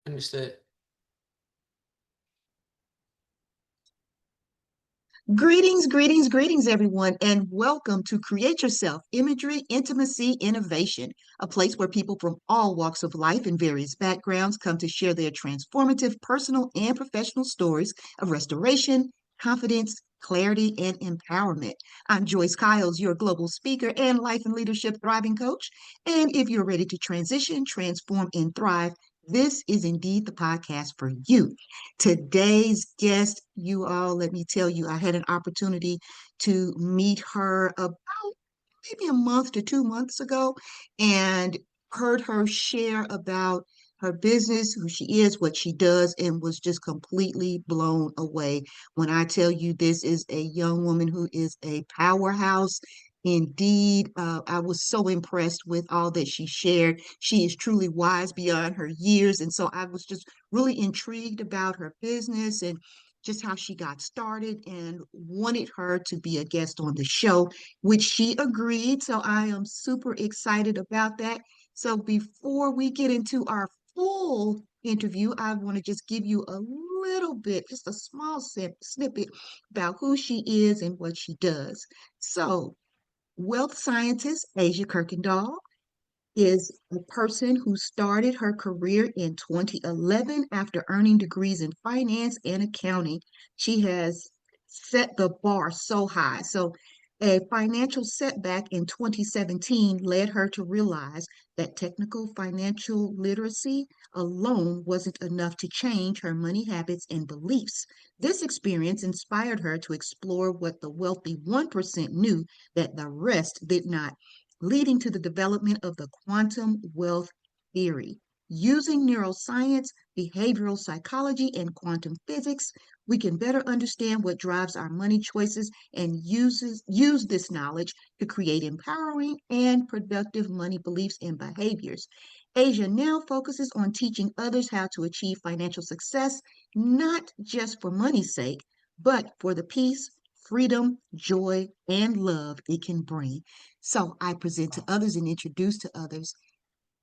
Understood. Greetings, greetings, greetings, everyone, and welcome to Create Yourself Imagery, Intimacy, Innovation, a place where people from all walks of life and various backgrounds come to share their transformative personal and professional stories of restoration, confidence, clarity, and empowerment. I'm Joyce Kiles, your global speaker and life and leadership thriving coach. And if you're ready to transition, transform, and thrive, this is indeed the podcast for you. Today's guest, you all, let me tell you, I had an opportunity to meet her about maybe a month to 2 months ago and heard her share about her business, who she is, what she does, and was just completely blown away. When I tell you this is a young woman who is a powerhouse. Indeed, I was so impressed with all that she shared. She is truly wise beyond her years. And so I was just really intrigued about her business and just how she got started and wanted her to be a guest on the show, which she agreed. So I am super excited about that. So before we get into our full interview, I want to just give you a little bit, just a small snippet about who she is and what she does. So, wealth scientist Asia Kuykendall is a person who started her career in 2011 after earning degrees in finance and accounting. She has set the bar so high. So, a financial setback in 2017 led her to realize that technical financial literacy alone wasn't enough to change her money habits and beliefs. This experience inspired her to explore what the wealthy 1% knew that the rest did not, leading to the development of the quantum wealth theory. Using neuroscience, behavioral psychology, and quantum physics, we can better understand what drives our money choices and use this knowledge to create empowering and productive money beliefs and behaviors. Asia now focuses on teaching others how to achieve financial success, not just for money's sake, but for the peace, freedom, joy, and love it can bring. So I present to others and introduce to others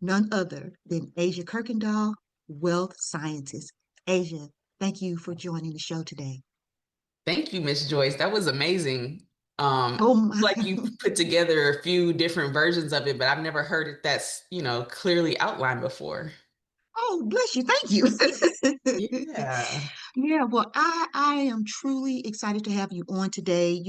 none other than Asia Kuykendall, wealth scientist. Asia, thank you for joining the show today. Thank you, Miss Joyce. That was amazing. Oh I my. feel like you put together a few different versions of it, but I've never heard it that's, clearly outlined before. Oh, bless you. Thank you. Yeah. Yeah, well, I am truly excited to have you on today.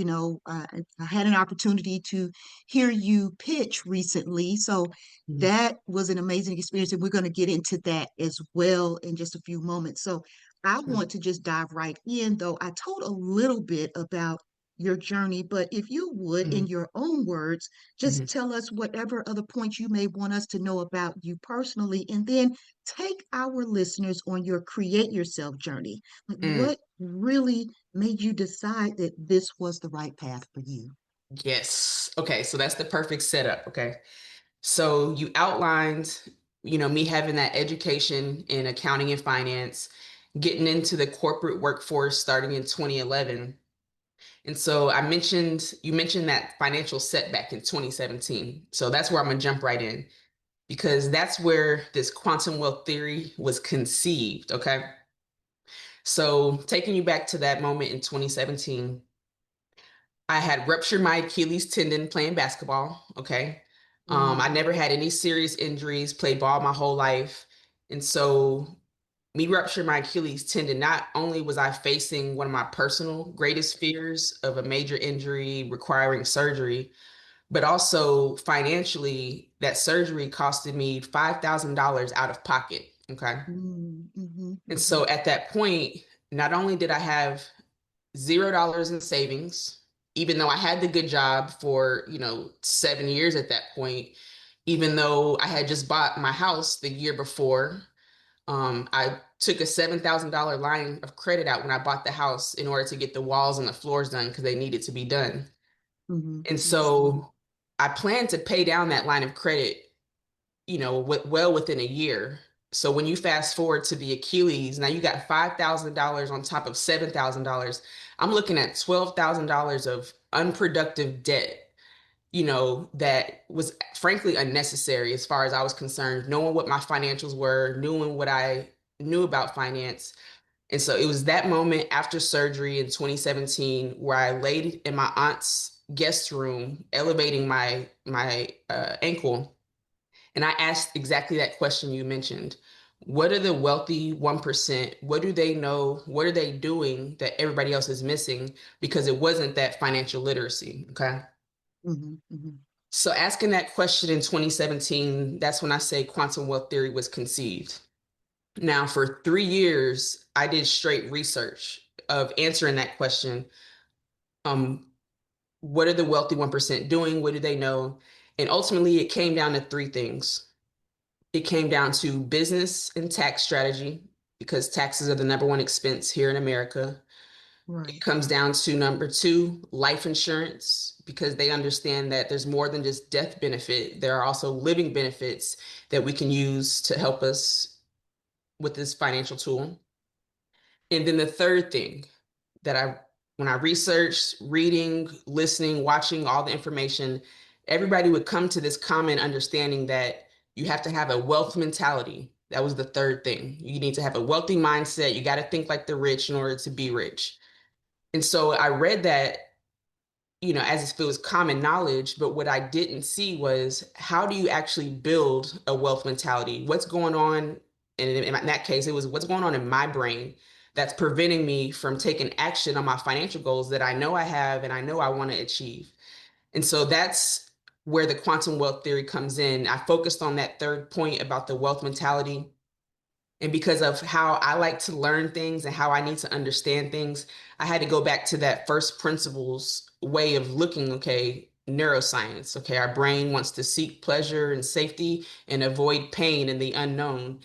I had an opportunity to hear you pitch recently, so Mhm. that was an amazing experience, and we're going to get into that as well in just a few moments. So I Sure. want to just dive right in, though I told a little bit about your journey, but if you would, in Mhm. your own words, just Mhm. tell us whatever other points you may want us to know about you personally, and then take our listeners on your create yourself journey. Like, Mm. what really made you decide that this was the right path for you? Yes. Okay, so that's the perfect setup. Okay. So you outlined, me having that education in accounting and finance, getting into the corporate workforce starting in 2011. And so you mentioned that financial setback in 2017. So that's where I'm going to jump right in because that's where this quantum wealth theory was conceived. Okay. So taking you back to that moment in 2017, I had ruptured my Achilles tendon playing basketball. Okay. I Mm, never had any serious injuries, played ball my whole life. And so me rupturing my Achilles tendon, not only was I facing one of my personal greatest fears of a major injury requiring surgery, but also financially, that surgery costed me $5,000 out of pocket. Okay. And mhm. so at that point, not only did I have $0 in savings, even though I had the good job for, 7 years at that point, even though I had just bought my house the year before. I took a $7,000 line of credit out when I bought the house in order to get the walls and the floors done because they needed to be done. And Yes. so I planned to pay down that line of credit, well within a year. So when you fast forward to the Achilles, now you got $5,000 on top of $7,000. I'm looking at $12,000 of unproductive debt, that was frankly unnecessary as far as I was concerned, knowing what my financials were, knew about finance. And so it was that moment after surgery in 2017 where I laid in my aunt's guest room, elevating my ankle, and I asked exactly that question you mentioned. What are the wealthy 1%? What do they know? What are they doing that everybody else is missing? Because it wasn't that financial literacy. Okay. Hmm. Hmm. So asking that question in 2017, that's when I say quantum wealth theory was conceived. Now, for 3 years, I did straight research of answering that question. Um, what are the wealthy 1% doing? What do they know? And ultimately, it came down to three things. It came down to business and tax strategy, because taxes are the number one expense here in America. It Right. comes down to number two, life insurance, because they understand that there's more than just death benefit. There are also living benefits that we can use to help us with this financial tool. And then the third thing that when I researched, reading, listening, watching all the information, everybody would come to this common understanding that you have to have a wealth mentality. That was the third thing. You need to have a wealthy mindset. You got to think like the rich in order to be rich. And so I read that, as if it was common knowledge, but what I didn't see was how do you actually build a wealth mentality? What's going on? And in that case, it was what's going on in my brain that's preventing me from taking action on my financial goals that I know I have and I know I want to achieve. And so that's where the quantum wealth theory comes in. I focused on that third point about the wealth mentality, and because of how I like to learn things and how I need to understand things, I had to go back to that first principles way of looking, okay, neuroscience. Okay, our brain wants to seek pleasure and safety and avoid pain and the unknown.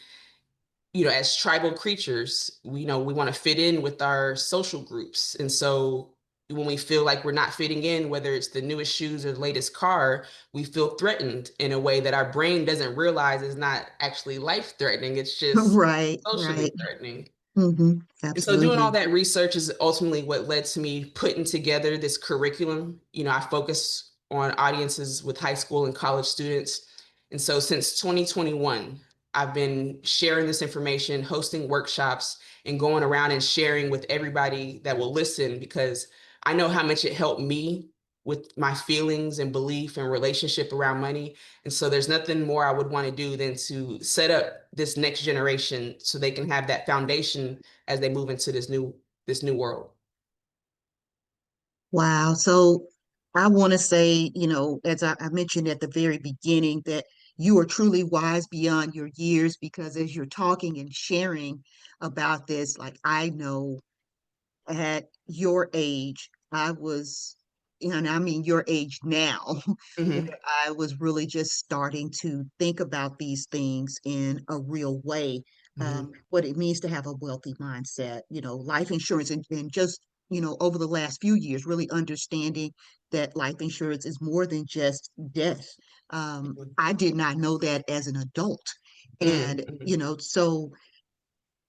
As tribal creatures, we want to fit in with our social groups. And so when we feel like we're not fitting in, whether it's the newest shoes or the latest car, we feel threatened in a way that our brain doesn't realize is not actually life threatening. It's just Right. socially Right. threatening. Hmm. And so doing all Absolutely. that research is ultimately what led to me putting together this curriculum. I focus on audiences with high school and college students. And so since 2021, I've been sharing this information, hosting workshops, and going around and sharing with everybody that will listen, because I know how much it helped me with my feelings and belief and relationship around money. And so there's nothing more I would want to do than to set up this next generation so they can have that foundation as they move into this new world. Wow. So I want to say, as I mentioned at the very beginning, that you are truly wise beyond your years because as you're talking and sharing about this, like I know at your age, I was, and I mean your age now, where Hmm. I was really just starting to think about these things in a real way. Hmm. What it means to have a wealthy mindset, life insurance, and just, over the last few years, really understanding that life insurance is more than just death. I did not know that as an adult. And, Hmm. so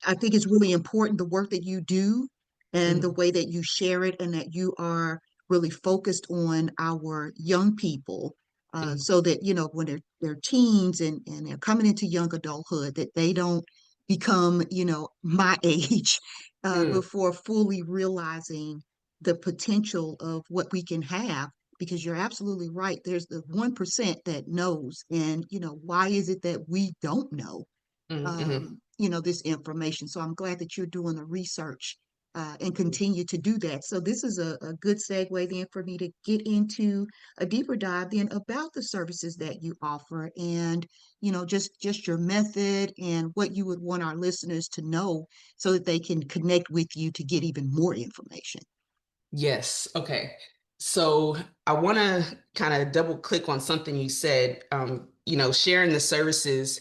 I think it's really important the work that you do and the Hmm. way that you share it, and that you are really focused on our young people, Hmm. so that, when they're teens and they're coming into young adulthood, that they don't become, my age, Hmm. before fully realizing the potential of what we can have. Because you're absolutely right. There's the 1% that knows. And, why is it that we don't know? Hmm. This information. So I'm glad that you're doing the research, and continue to do that. So this is a good segue then for me to get into a deeper dive then about the services that you offer, and just your method and what you would want our listeners to know so that they can connect with you to get even more information. Yes. Okay. So I want to kind of double click on something you said. Sharing the services,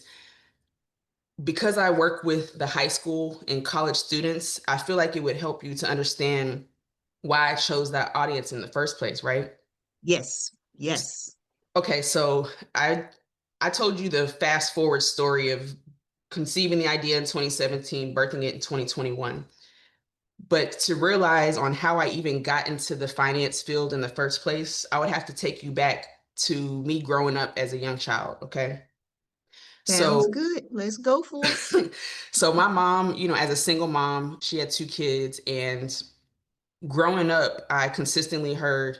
because I work with the high school and college students. I feel like it would help you to understand why I chose that audience in the first place, right? Yes, yes. Okay, so I told you the fast forward story of conceiving the idea in 2017, birthing it in 2021. But to realize on how I even got into the finance field in the first place, I would have to take you back to me growing up as a young child, okay? Sounds So good. Let's go for it. so my mom, as a single mom, she had two kids, and growing up, I consistently heard,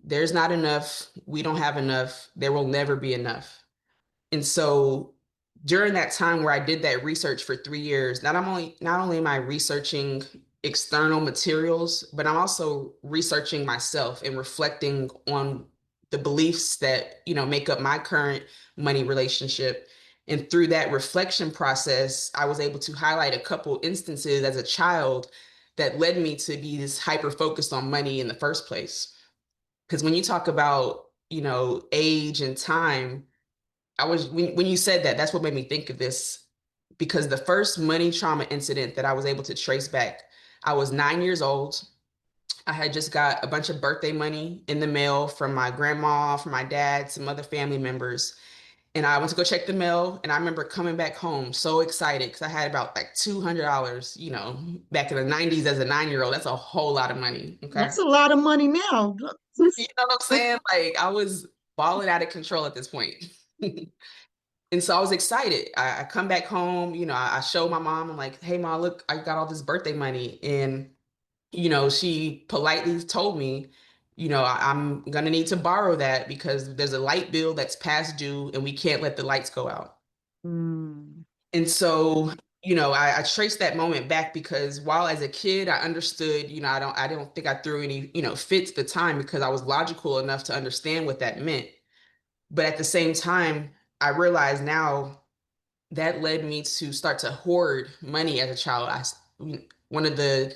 there's not enough, we don't have enough, there will never be enough. And so during that time where I did that research for 3 years, not only am I researching external materials, but I'm also researching myself and reflecting on the beliefs that, make up my current money relationship. And through that reflection process, I was able to highlight a couple instances as a child that led me to be this hyper focused on money in the first place. Because when you talk about, age and time, when you said that, that's what made me think of this. Because the first money trauma incident that I was able to trace back, I was 9 years old. I had just got a bunch of birthday money in the mail from my grandma, from my dad, some other family members. And I went to go check the mail. And I remember coming back home so excited because I had about like $200, back in the 90s as a 9 year old. That's a whole lot of money. Okay. That's a lot of money now. You know what I'm saying? Like I was balling out of control at this point. And so I was excited. I come back home, I show my mom, I'm like, hey, mom, look, I got all this birthday money. And, she politely told me, I'm going to need to borrow that because there's a light bill that's past due and we can't let the lights go out. Mm, And so, I traced that moment back because while as a kid I understood, I don't think I threw any, fits at the time because I was logical enough to understand what that meant. But at the same time, I realize now that led me to start to hoard money as a child. One of the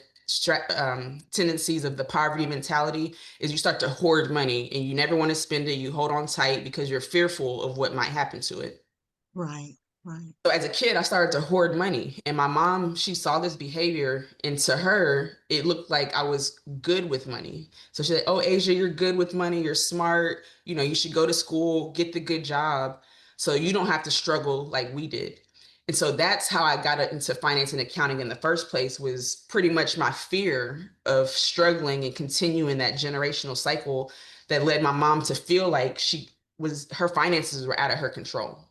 tendencies of the poverty mentality is you start to hoard money and you never want to spend it. You hold on tight because you're fearful of what might happen to it. right, right. So as a kid, I started to hoard money, and my mom, she saw this behavior, and to her, it looked like I was good with money. So she said, "Oh, Asia, you're good with money. You're smart. You should go to school, get the good job, so you don't have to struggle like we did." And so that's how I got into finance and accounting in the first place, was pretty much my fear of struggling and continuing that generational cycle that led my mom to feel like her finances were out of her control.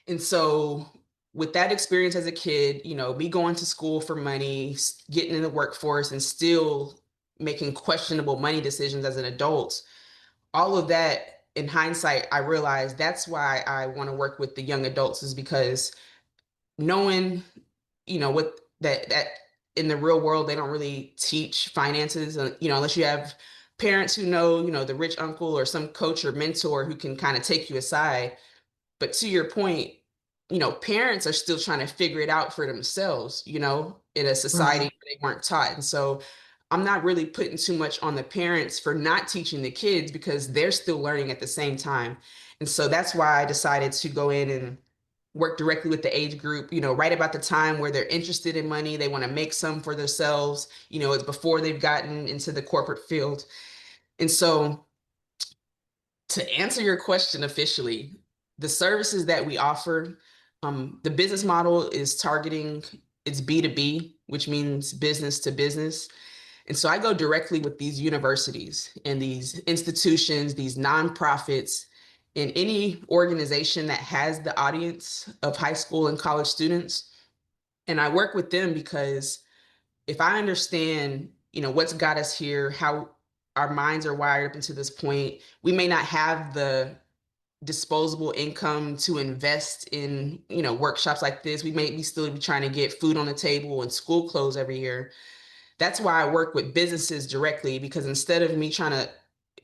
And so, with that experience as a kid, me going to school for money, getting in the workforce, and still making questionable money decisions as an adult, all of that in hindsight, I realized that's why I want to work with the young adults, is because knowing, what that in the real world, they don't really teach finances, unless you have parents who know, the rich uncle or some coach or mentor who can kind of take you aside. But to your point, parents are still trying to figure it out for themselves, in a society Right. where they weren't taught. And so I'm not really putting too much on the parents for not teaching the kids because they're still learning at the same time. And so that's why I decided to go in and work directly with the age group, right about the time where they're interested in money, they want to make some for themselves, it's before they've gotten into the corporate field. And so to answer your question officially, the services that we offer, the business model is targeting, it's B2B, which means business to business. And so I go directly with these universities and these institutions, these nonprofits, and any organization that has the audience of high school and college students. And I work with them because if I understand, what's got us here, how our minds are wired up into this point, we may not have the disposable income to invest in, workshops like this. We may be still be trying to get food on the table and school clothes every year. That's why I work with businesses directly, because instead of me trying to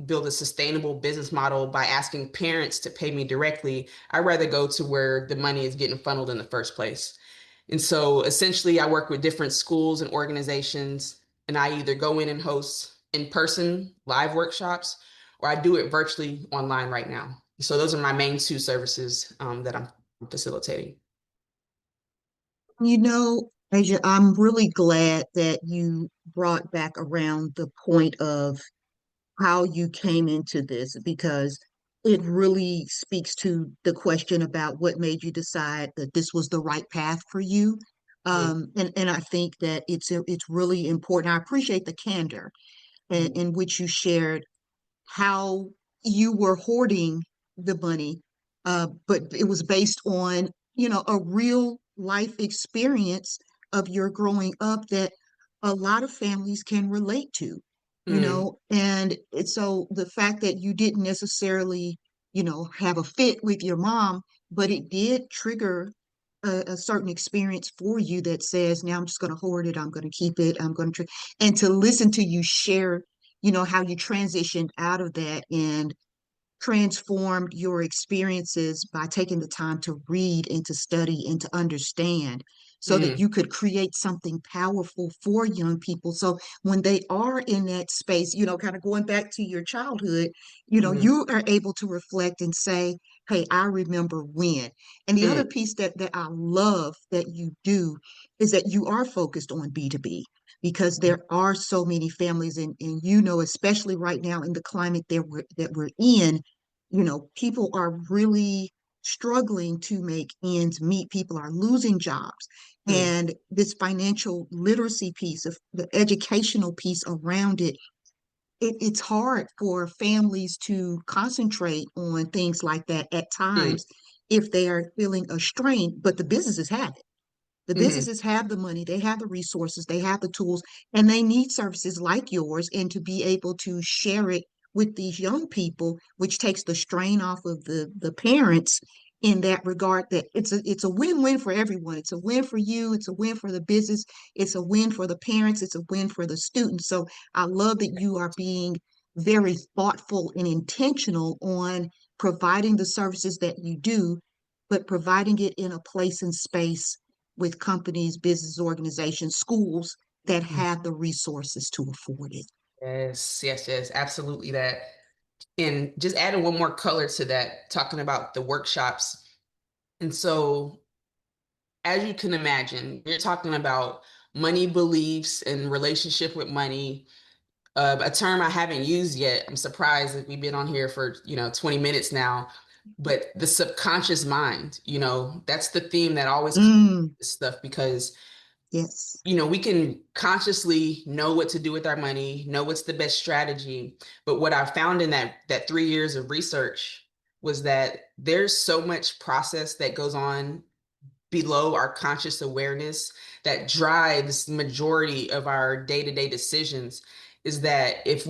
build a sustainable business model by asking parents to pay me directly, I'd rather go to where the money is getting funneled in the first place. And so essentially, I work with different schools and organizations, and I either go in and host in person live workshops, or I do it virtually online right now. So those are my main two services that I'm facilitating. Asia, I'm really glad that you brought back around the point of how you came into this because it really speaks to the question about what made you decide that this was the right path for you. Mhm, And I think that it's really important. I appreciate the candor mhm, in which you shared how you were hoarding the money but it was based on, a real life experience of your growing up that a lot of families can relate to, Mm, and so the fact that you didn't necessarily, have a fit with your mom, but it did trigger a certain experience for you that says, now I'm just going to hoard it, I'm going to keep it, I'm going to, and to listen to you share, how you transitioned out of that and transformed your experiences by taking the time to read and to study and to understand so that mm, you could create something powerful for young people. So when they are in that space, kind of going back to your childhood, mm, you are able to reflect and say, hey, I remember when. And the other mm, piece that I love that you do is that you are focused on B2B because there are so many families and especially right now in the climate that we're in, people are really struggling to make ends meet. People are losing jobs. mm, And this financial literacy piece of the educational piece around it, it's hard for families to concentrate on things like that at mm, times if they are feeling a strain, but the businesses have it. The mm, businesses have the money, they have the resources, they have the tools, and they need services like yours and to be able to share it with these young people, which takes the strain off of the parents in that regard that it's a win-win for everyone. It's a win for you, it's a win for the business, it's a win for the parents, it's a win for the students. So I love that you are being very thoughtful and intentional on providing the services that you do, but providing it in a place and space with companies, business organizations, schools that mm. have the resources to afford it. Yes, yes, yes, absolutely that. And just adding one more color to that, talking about the workshops. And so, as you can imagine, you're talking about money beliefs and relationship with money, a term I haven't used yet. I'm surprised that we've been on here for, 20 minutes now. But the subconscious mind, that's the theme that always comes Mm, with this stuff because, yes. we can consciously know what to do with our money, know what's the best strategy. But what I found in that 3 years of research was that there's so much process that goes on below our conscious awareness that drives the majority of our day-to-day decisions. Is that if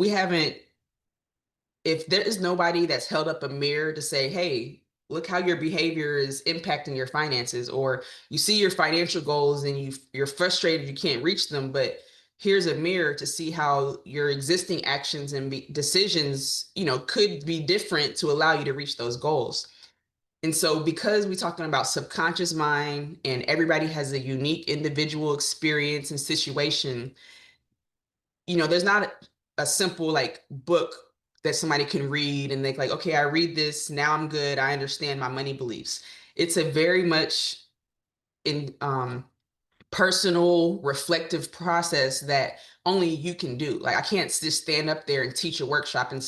there is nobody that's held up a mirror to say, hey, look how your behavior is impacting your finances, or you see your financial goals and you're frustrated you can't reach them, but here's a mirror to see how your existing actions and decisions, could be different to allow you to reach those goals. And so, because we're talking about subconscious mind and everybody has a unique individual experience and situation, there's not a simple like book that somebody can read and they like, okay, I read this, now I'm good, I understand my money beliefs. It's a very much in personal reflective process that only you can do. Like I can't just stand up there and teach a workshop and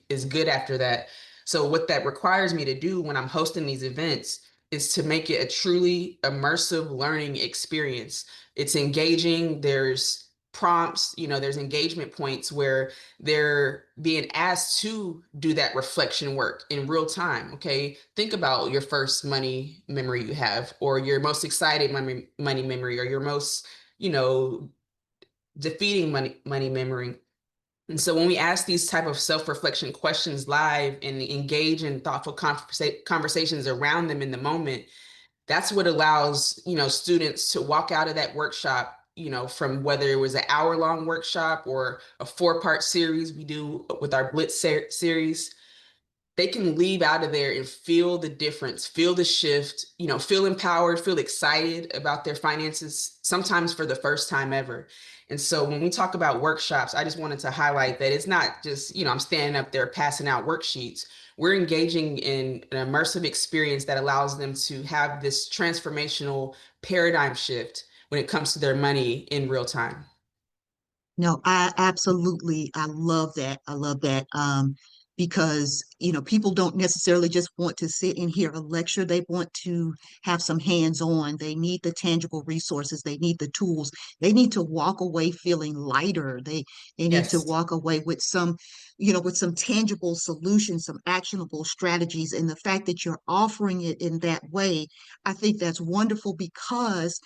is good after that. So what that requires me to do when I'm hosting these events is to make it a truly immersive learning experience. It's engaging, there's prompts, there's engagement points where they're being asked to do that reflection work in real time. Okay, think about your first money memory you have, or your most excited money memory, or your most, you know, defeating money memory. And so when we ask these type of self-reflection questions live and engage in thoughtful conversations around them in the moment, that's what allows, students to walk out of that workshop, from whether it was an hour-long workshop or a four-part series we do with our Blitz series. They can leave out of there and feel the difference, feel the shift, feel empowered, feel excited about their finances, sometimes for the first time ever. And so when we talk about workshops, I just wanted to highlight that it's not just, I'm standing up there passing out worksheets. We're engaging in an immersive experience that allows them to have this transformational paradigm shift when it comes to their money in real time. No, I absolutely, I love that. I love that. because people don't necessarily just want to sit and hear a lecture. They want to have some hands-on. They need the tangible resources. They need the tools. They need to walk away feeling lighter. They need to Yes. walk away with some tangible solutions, some actionable strategies. And the fact that you're offering it in that way, I think that's wonderful, because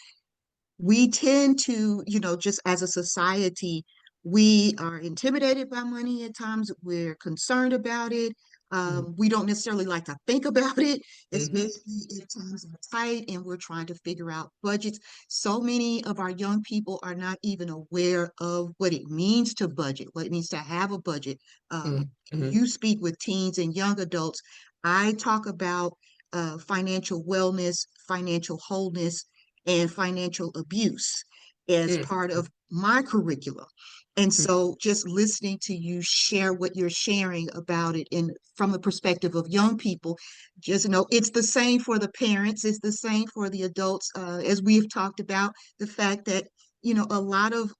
we tend to, just as a society, we are intimidated by money at times. We're concerned about it. Mhm. We don't necessarily like to think about it, Mhm. especially if times are tight and we're trying to figure out budgets. So many of our young people are not even aware of what it means to budget, what it means to have a budget. Mhm. Mhm. You speak with teens and young adults. I talk about financial wellness, financial wholeness, and financial abuse as Mm, part mm, of my curriculum. And mm, so just listening to you share what you're sharing about it, and from the perspective of young people, just know it's the same for the parents, it's the same for the adults, as we've talked about the fact that a lot of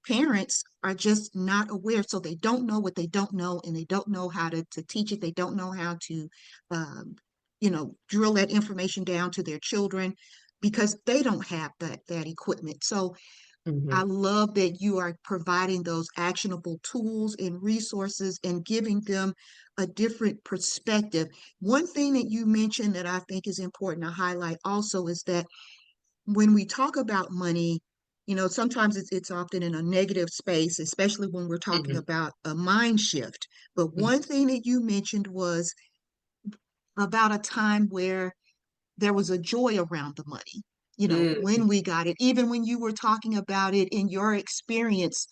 parents are just not aware, so they don't know what they don't know, and they don't know how to teach it. They don't know how to um, drill that information down to their children, because they don't have that equipment. So I mhm, love that you are providing those actionable tools and resources and giving them a different perspective. One thing that you mentioned that I think is important to highlight also is that when we talk about money, sometimes it's often in a negative space, especially when we're talking mhm, about a mind shift. But mhm, one thing that you mentioned was about a time where there was a joy around the money, mm, when we got it, even when you were talking about it in your experience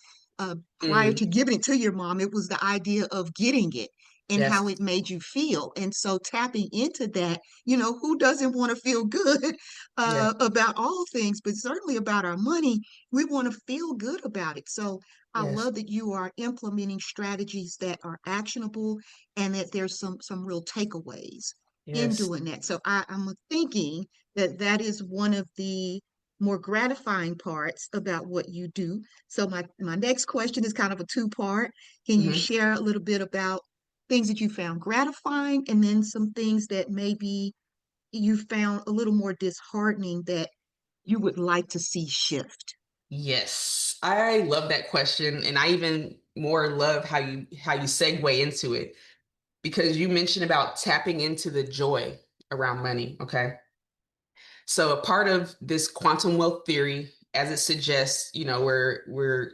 prior mm. to giving it to your mom. It was the idea of getting it and how Yes. it made you feel. And so tapping into that, who doesn't want to feel good Yeah. about all things, but certainly about our money? We want to feel good about it. So I Yes. love that you are implementing strategies that are actionable, and that there's some real takeaways in Yes. doing that. So I'm thinking that that is one of the more gratifying parts about what you do. So my next question is kind of a two-part. Can you Mhm. share a little bit about things that you found gratifying, and then some things that maybe you found a little more disheartening that you would like to see shift? Yes. I love that question, and I even more love how you segue into it, because you mentioned about tapping into the joy around money, okay? So a part of this quantum wealth theory, as it suggests, we're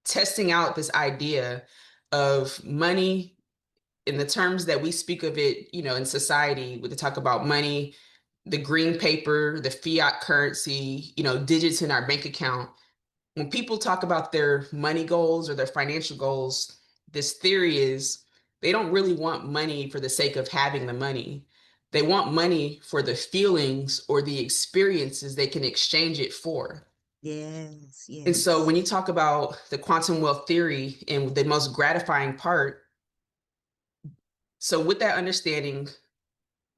testing out this idea of money in the terms that we speak of it, in society, when they talk about money, the green paper, the fiat currency, digits in our bank account. When people talk about their money goals or their financial goals, this theory is they don't really want money for the sake of having the money. They want money for the feelings or the experiences they can exchange it for. Yes, And so yes. when you talk about the quantum wealth theory and the most gratifying part, so with that understanding,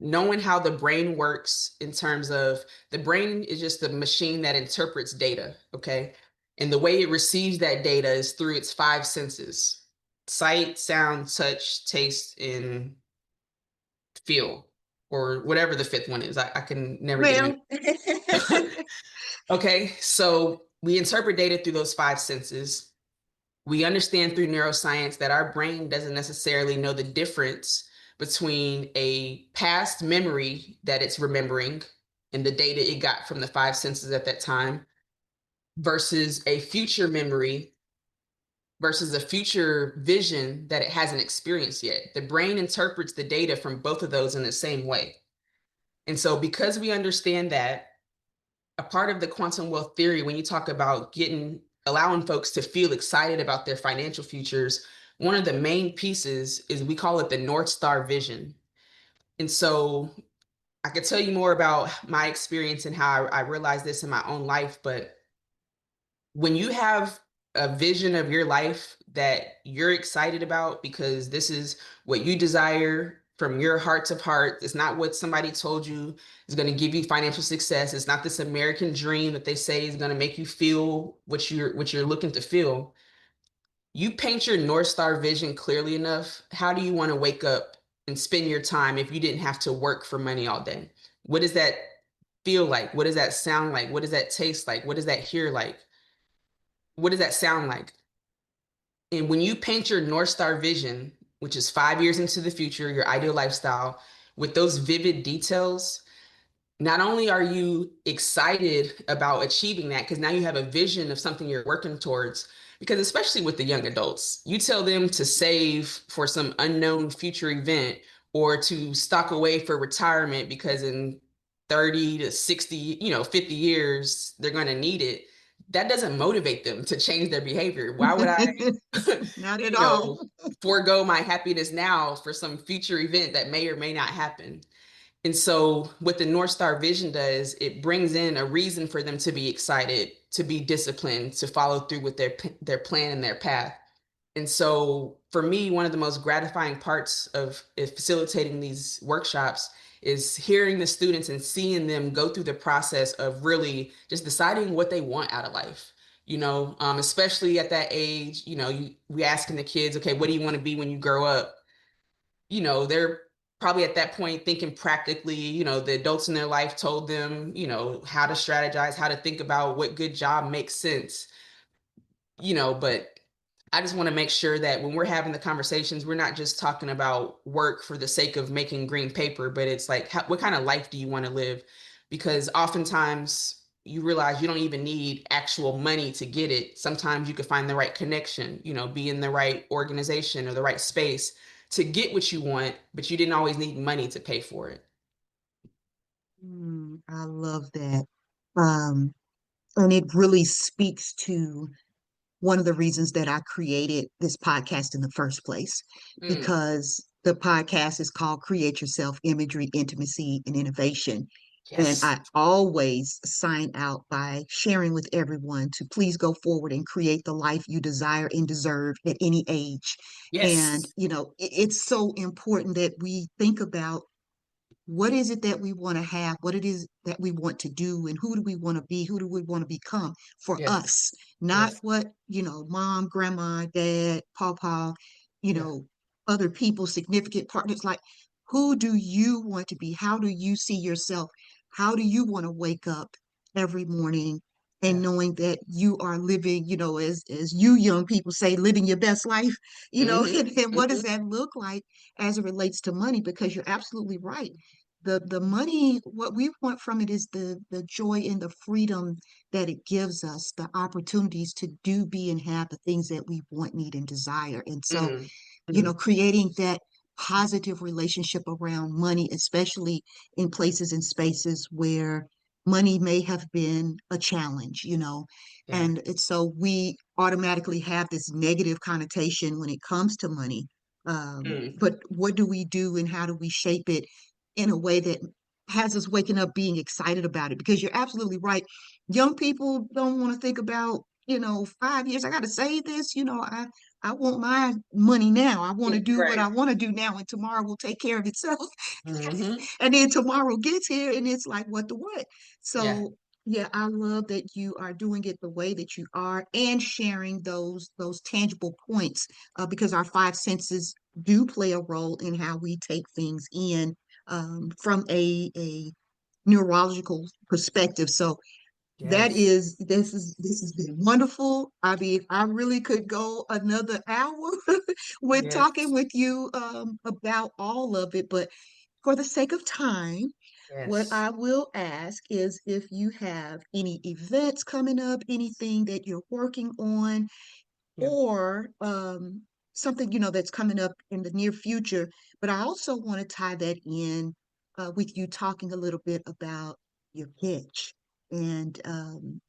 knowing how the brain works in terms of the brain is just the machine that interprets data, okay? And the way it receives that data is through its five senses: sight, sound, touch, taste, and feel, or whatever the fifth one is. I can never get Well, them in. Okay, so we interpret data through those five senses. We understand through neuroscience that our brain doesn't necessarily know the difference between a past memory that it's remembering and the data it got from the five senses at that time versus a future memory versus a future vision that it hasn't experienced yet. The brain interprets the data from both of those in the same way. And so, because we understand that, a part of the quantum wealth theory, when you talk about allowing folks to feel excited about their financial futures, one of the main pieces is we call it the North Star vision. And so I could tell you more about my experience and how I realized this in my own life. But when you have a vision of your life that you're excited about because this is what you desire from your hearts of heart, it's not what somebody told you is going to give you financial success. It's not this American dream that they say is going to make you feel what you're looking to feel. you paint your North Star vision clearly enough, how do you want to wake up and spend your time if you didn't have to work for money all day? What does that feel like? What does that sound like? What does that taste like? What does that hear like? What does that sound like? And when you paint your North Star vision, which is 5 years into the future, your ideal lifestyle, with those vivid details, not only are you excited about achieving that, because now you have a vision of something you're working towards, because especially with the young adults, you tell them to save for some unknown future event or to stock away for retirement because in 30 to 60, 50 years, they're going to need it. That doesn't motivate them to change their behavior. Why would I, Not at you all. know, forego my happiness now for some future event that may or may not happen? And so, what the North Star vision does, it brings in a reason for them to be excited, to be disciplined, to follow through with their plan and their path. And so, for me, one of the most gratifying parts of facilitating these workshops is hearing the students and seeing them go through the process of really just deciding what they want out of life. Especially at that age, we asking the kids, okay, what do you want to be when you grow up? They're probably at that point thinking practically, the adults in their life told them, how to strategize, how to think about what good job makes sense, but I just want to make sure that when we're having the conversations, we're not just talking about work for the sake of making green paper, but it's like, what kind of life do you want to live? Because oftentimes you realize you don't even need actual money to get it. Sometimes you could find the right connection, be in the right organization or the right space to get what you want, but you didn't always need money to pay for it. I love that. Um, and it really speaks to one of the reasons that I created this podcast in the first place, Mm, because the podcast is called Create Yourself Imagery, Intimacy, and Innovation. And yes, I always sign out by sharing with everyone to please go forward and create the life you desire and deserve at any age. And, yes, it's so important that we think about what is it that we want to have, what it is that we want to do, and who do we want to be, who do we want to become for yes, us, not yes, what, mom, grandma, dad, papa, you yeah, know, other people, significant partners. Like, who do you want to be? How do you see yourself? How do you want to wake up every morning and yeah. knowing that you are living, as you young people say, living your best life, Hmm. and what does Hmm. that look like as it relates to money? Because you're absolutely right, the money, what we want from it is the joy and the freedom that it gives us, the opportunities to do, be, and have the things that we want, need, and desire. And so, Hmm. Hmm. creating that positive relationship around money, especially in places and spaces where money may have been a challenge, Yeah. and so we automatically have this negative connotation when it comes to money. Mm. But what do we do and how do we shape it in a way that has us waking up being excited about it? Because you're absolutely right. Young people don't want to think about, 5 years. I got to save this. I want my money now. I want to do what Right. I want to do now, and tomorrow will take care of itself. Hmm. And then tomorrow gets here, and it's like, what the what? Yeah. So, yeah, I love that you are doing it the way that you are and sharing those tangible points, because our five senses do play a role in how we take things in, from a neurological perspective. So Yes. this has been wonderful. I mean, I really could go another hour with talking Yes. with you, about all of it, but for the sake of time, what Yes. I will ask is if you have any events coming up, anything that you're working on, Yeah. or something that's coming up in the near future. But I also want to tie that in, with you talking a little bit about your pitch and,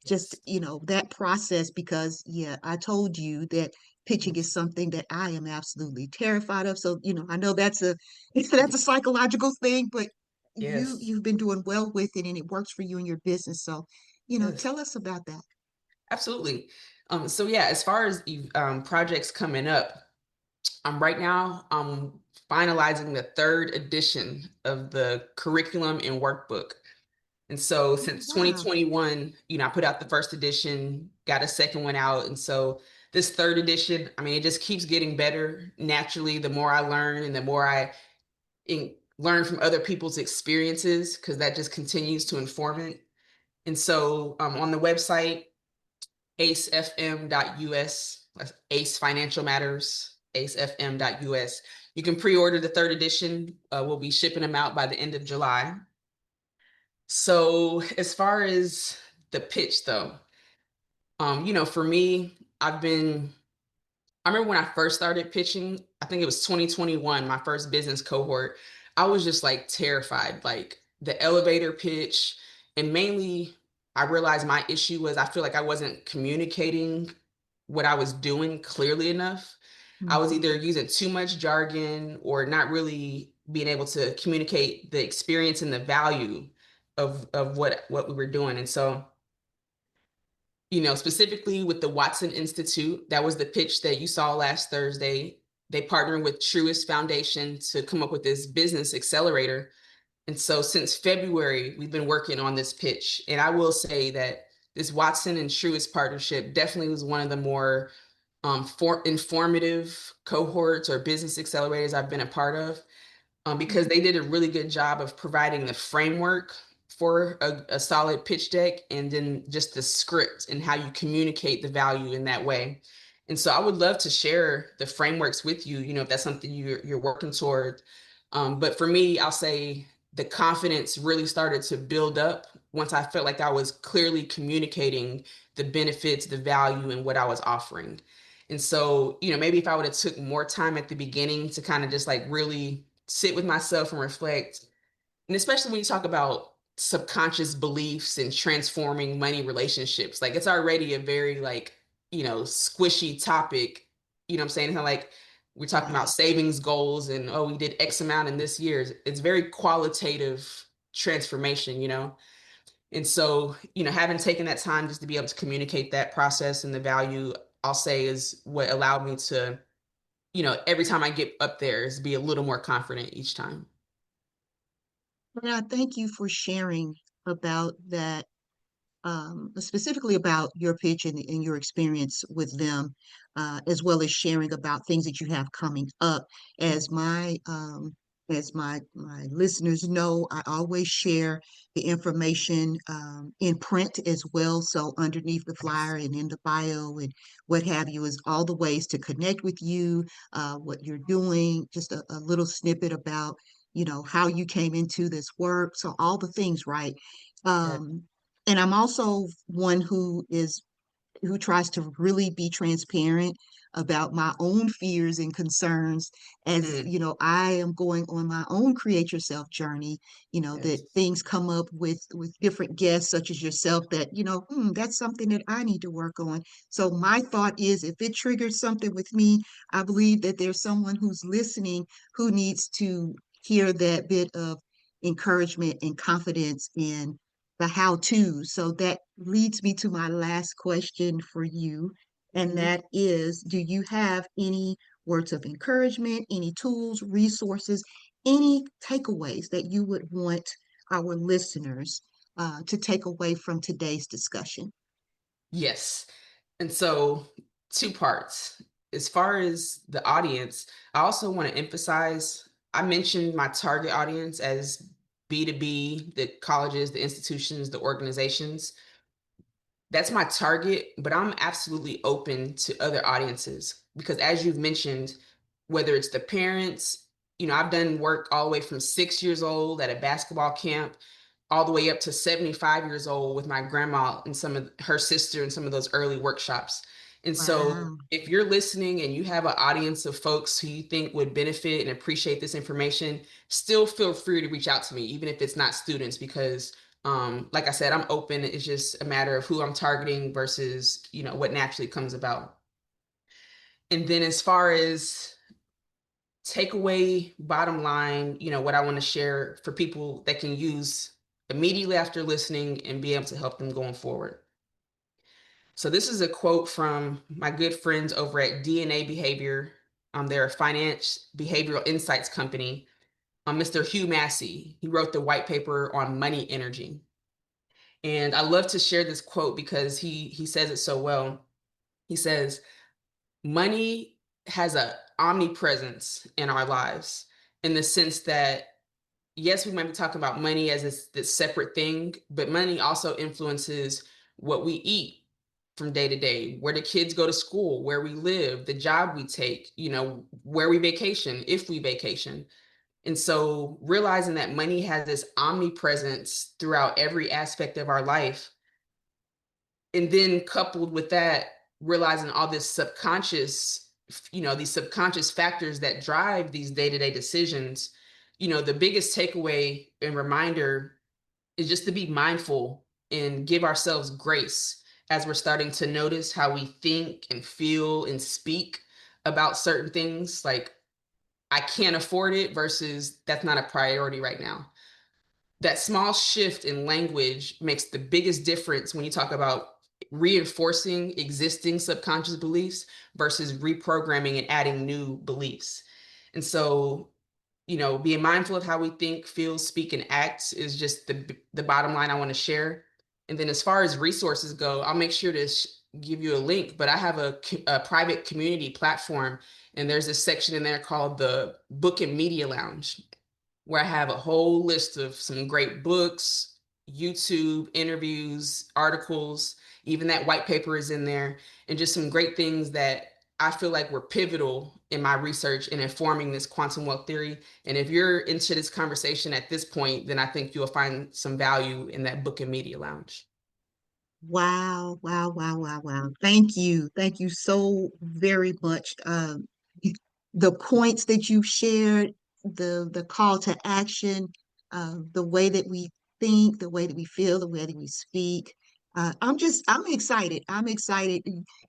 just Yes. that process, because yeah, I told you that pitching Yes. is something that I am absolutely terrified of. So I know that's a that's a psychological thing, but Yes. you've been doing well with it and it works for you and your business. So Yes. tell us about that. Absolutely. So yeah, as far as projects coming up, right now I'm finalizing the third edition of the curriculum and workbook. And so Oh, since wow. 2021, I put out the first edition, got a second one out. And so this third edition, I mean, it just keeps getting better naturally. The more I learn and the more I learn from other people's experiences, because that just continues to inform it. And so on the website, acefm.us, Ace Financial Matters, acefm.us. You can pre-order the third edition. We'll be shipping them out by the end of July. So as far as the pitch though, for me, I remember when I first started pitching, I think it was 2021, my first business cohort. I was just like terrified, like the elevator pitch. And mainly, I realized my issue was I feel like I wasn't communicating what I was doing clearly enough. I was Mhm. either using too much jargon or not really being able to communicate the experience and the value of what we were doing. And so, specifically with the Watson Institute, that was the pitch that you saw last Thursday. They partnered with Truist Foundation to come up with this business accelerator. And so since February, we've been working on this pitch. And I will say that this Watson and Truist partnership definitely was one of the more informative cohorts or business accelerators I've been a part of, because they did a really good job of providing the framework for a solid pitch deck, and then just the script and how you communicate the value in that way. And so I would love to share the frameworks with you, if that's something you're working toward. But for me, I'll say the confidence really started to build up once I felt like I was clearly communicating the benefits, the value, and what I was offering. And so, maybe if I would have took more time at the beginning to kind of just like really sit with myself and reflect, and especially when you talk about subconscious beliefs and transforming money relationships, like it's already a very like, squishy topic. You know what I'm saying? How like we're talking about Right. savings goals and oh, we did X amount in this year. It's very qualitative transformation. And so, having taken that time just to be able to communicate that process and the value, I'll say is what allowed me to, every time I get up there is be a little more confident each time. And I thank you for sharing about that, specifically about your pitch and your experience with them, as well as sharing about things that you have coming up. As my listeners know, I always share the information in print as well. So underneath the Nice. flyer and in the bio and what have you is all the ways to connect with you, what you're doing, just a little snippet about how you came into this work. So all the things, right? Yeah. Um, and I'm also one who tries to really be transparent about my own fears and concerns as Mm, I am going on my own create yourself journey, that yes. things come up with different guests such as yourself that that's something that I need to work on. So my thought is if it triggers something with me, I believe that there's someone who's listening who needs to hear that bit of encouragement and confidence in the how to. So that leads me to my last question for you. And Mhm. that is, do you have any words of encouragement, any tools, resources, any takeaways that you would want our listeners to take away from today's discussion? Yes. And so, two parts. As far as the audience, I also want to emphasize I mentioned my target audience as B2B, the colleges, the institutions, the organizations. That's my target, but I'm absolutely open to other audiences because, as you've mentioned, whether it's the parents, I've done work all the way from 6 years old at a basketball camp all the way up to 75 years old with my grandma and some of her sister and some of those early workshops. And so, Wow. if you're listening and you have an audience of folks who you think would benefit and appreciate this information, still feel free to reach out to me, even if it's not students, because like I said, I'm open. It's just a matter of who I'm targeting versus, what naturally comes about. And then as far as takeaway, bottom line, what I want to share for people that can use immediately after listening and be able to help them going forward. So this is a quote from my good friends over at DNA Behavior. They're a finance behavioral insights company. Mr. Hugh Massey, he wrote the white paper on money energy. And I love to share this quote because he says it so well. He says, Money has a omnipresence in our lives in the sense that yes, we might be talking about money as this separate thing, but money also influences what we eat from day to day, where the kids go to school, where we live, the job we take, where we vacation, if we vacation. And so realizing that money has this omnipresence throughout every aspect of our life, and then coupled with that, realizing all this these subconscious factors that drive these day-to-day decisions, the biggest takeaway and reminder is just to be mindful and give ourselves grace as we're starting to notice how we think and feel and speak about certain things, like I can't afford it versus that's not a priority right now. That small shift in language makes the biggest difference when you talk about reinforcing existing subconscious beliefs versus reprogramming and adding new beliefs. And so, being mindful of how we think, feel, speak, and act is just the bottom line I want to share. And then, as far as resources go, I'll make sure to give you a link. But I have a private community platform, and there's a section in there called the Book and Media Lounge, where I have a whole list of some great books, YouTube interviews, articles, even that white paper is in there, and just some great things that I feel like were pivotal in my research in informing this quantum wealth theory. And if you're into this conversation at this point, then I think you'll find some value in that book and media lounge. Wow, wow, wow, wow, wow. Thank you. Thank you so very much. The points that you shared, the call to action, the way that we think, the way that we feel, the way that we speak. I'm excited. I'm excited.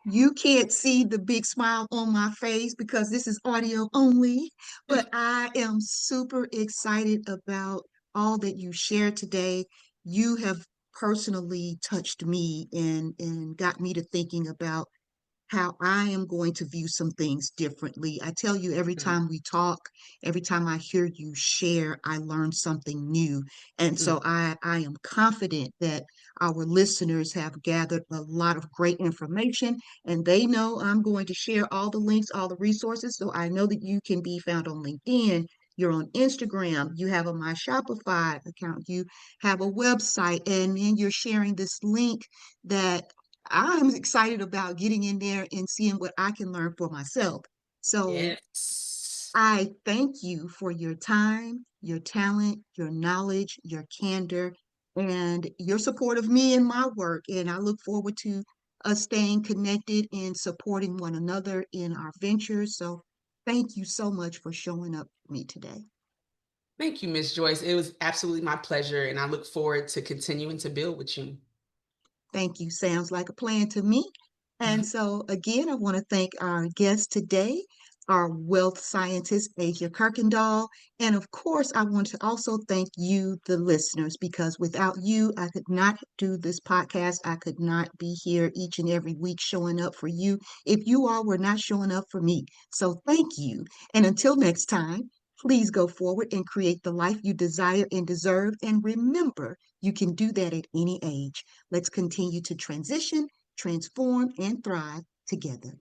You can't see the big smile on my face because this is audio only, but I am super excited about all that you shared today. You have personally touched me and got me to thinking about how I am going to view some things differently. I tell you, every Mm, time we talk, every time I hear you share, I learn something new. And mm, so I am confident that our listeners have gathered a lot of great information and they know I'm going to share all the links, all the resources. So I know that you can be found on LinkedIn. You're on Instagram, you have a My Shopify account, you have a website, and then you're sharing this link that I'm excited about getting in there and seeing what I can learn for myself. So yes. I thank you for your time, your talent, your knowledge, your candor, and your support of me and my work. And I look forward to us staying connected and supporting one another in our ventures. So thank you so much for showing up for me today. Thank you, Miss Joyce. It was absolutely my pleasure, and I look forward to continuing to build with you. Thank you. Sounds like a plan to me. And so, again, I want to thank our guest today, our wealth scientist, Asia Kuykendall. And of course, I want to also thank you, the listeners, because without you, I could not do this podcast. I could not be here each and every week showing up for you if you all were not showing up for me. So, thank you. And until next time, please go forward and create the life you desire and deserve. And remember, you can do that at any age. Let's continue to transition, transform, and thrive together.